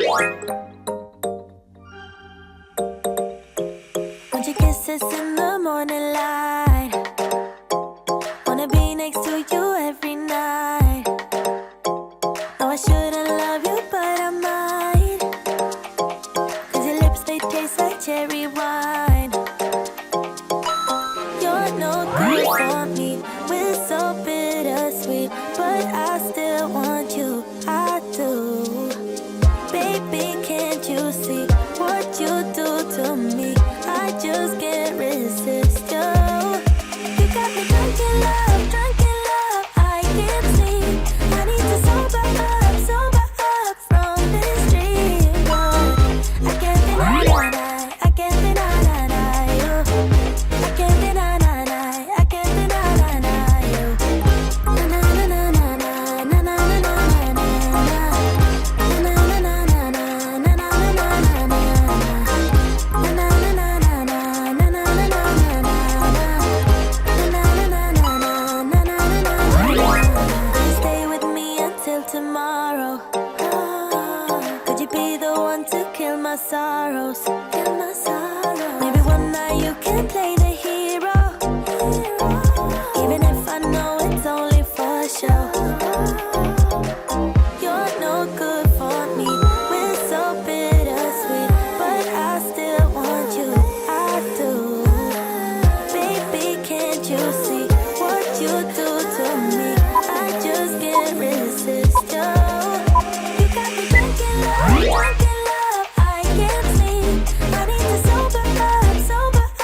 Want your kisses in the morning light. Wanna be next to you every night. No, I shouldn't love you, but I might. 'Cause your lips, they taste like cherry wine. You're no good for me. We're so bittersweet, but I still want you. I do. Baby, can't you see what you do to me? I just can't resist you. You got me drunk in love, I can't sleep. I need to sober up from this dream. But I can't deny you. I can't deny you. I can't deny you. Na na na na na na na na na na Stay with me until tomorrow. Could you be the one to kill my sorrows? Maybe one night you can play the hero. Even if I know it's only for show. You're no good for me. We're so bittersweet, but I still want you. I do. Baby, can't you see what you do to me? I just can't resist you. You got me drunk in love, I can't sleep. I need to sober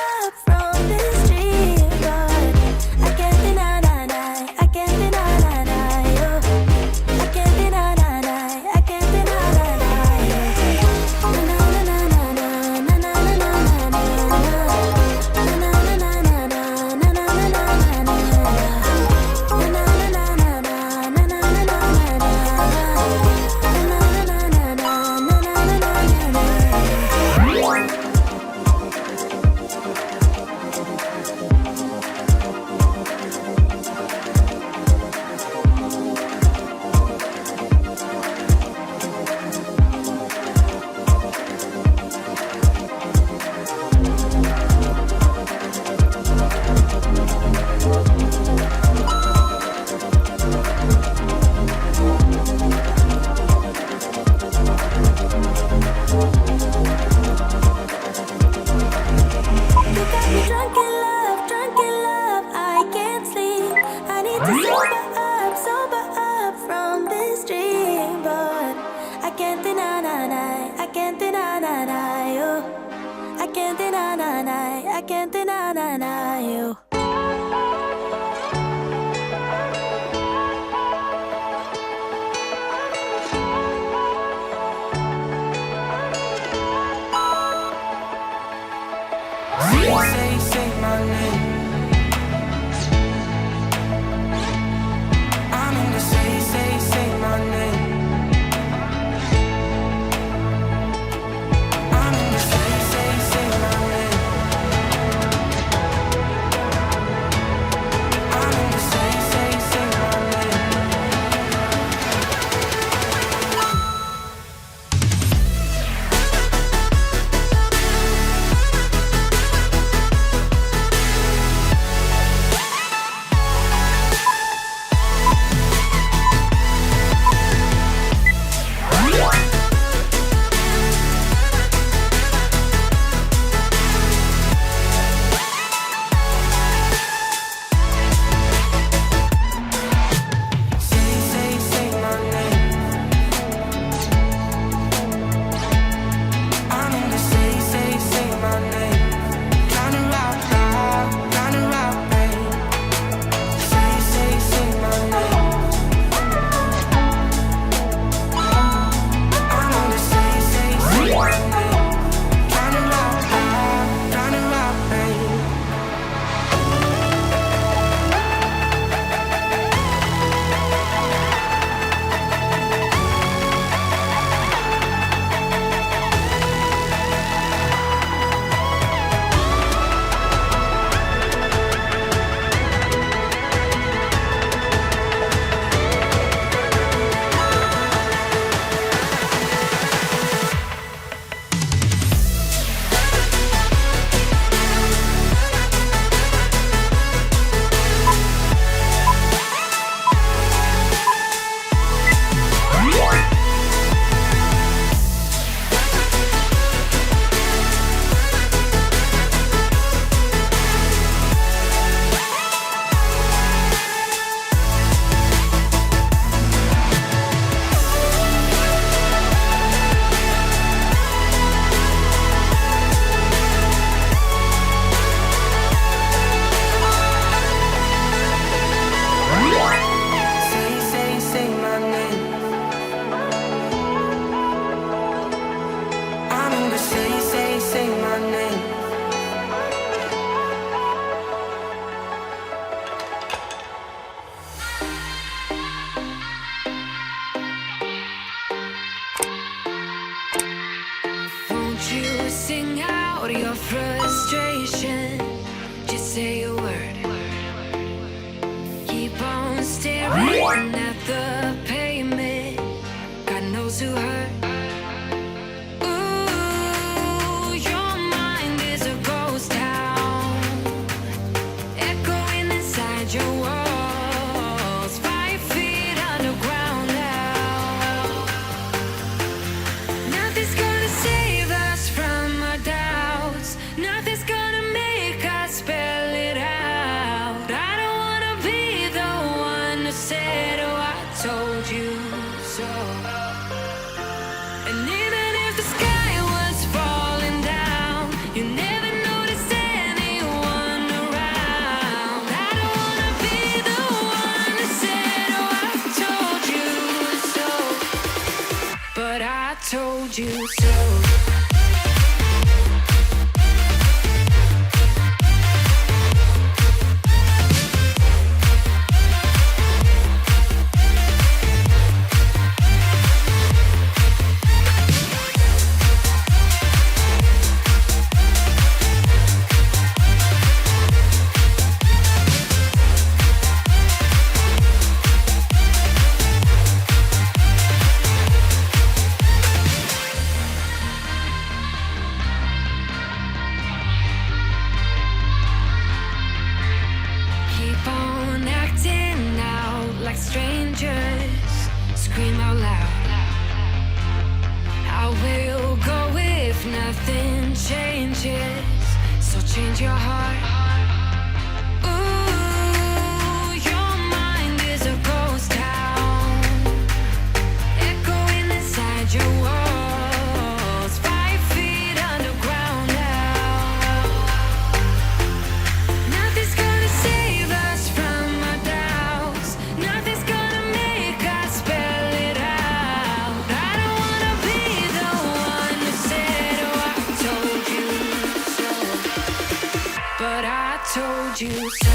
up from this dream. But I can't deny you. I can't deny you. I can't deny you. Na na na na na na na na na You got me drunk in love, I can't sleep. I need to sober up from this dream. But I can't deny you. I can't deny you. I can't deny you. Say my name. I need to say my name. I need to say my name. I need to say my name. say my name. Won't you sing out your frustration? Just say a word. Keep on staring at the pavement. God knows who hurt. Ooh, your mind is a ghost town, echoing inside your walls. 5 feet underground now. Nothing's gonna save us from our doubts. Nothing's gonna make us spell it out. I don't wanna be the one who said, oh, I told you so. And even if the sky was falling down, you never noticed anyone around. I don't wanna be the one who said, oh, I told you so. But I told you so. Keep on acting out like strangers. Scream out loud. I will go if nothing changes. So change your heart. Ooh, your mind is a ghost town, echoing inside your walls. 5 feet underground now. Nothing's gonna save us from our doubts. Nothing's gonna make us spell it out. I don't wanna be the one who said, oh, I told you so. But I told you so.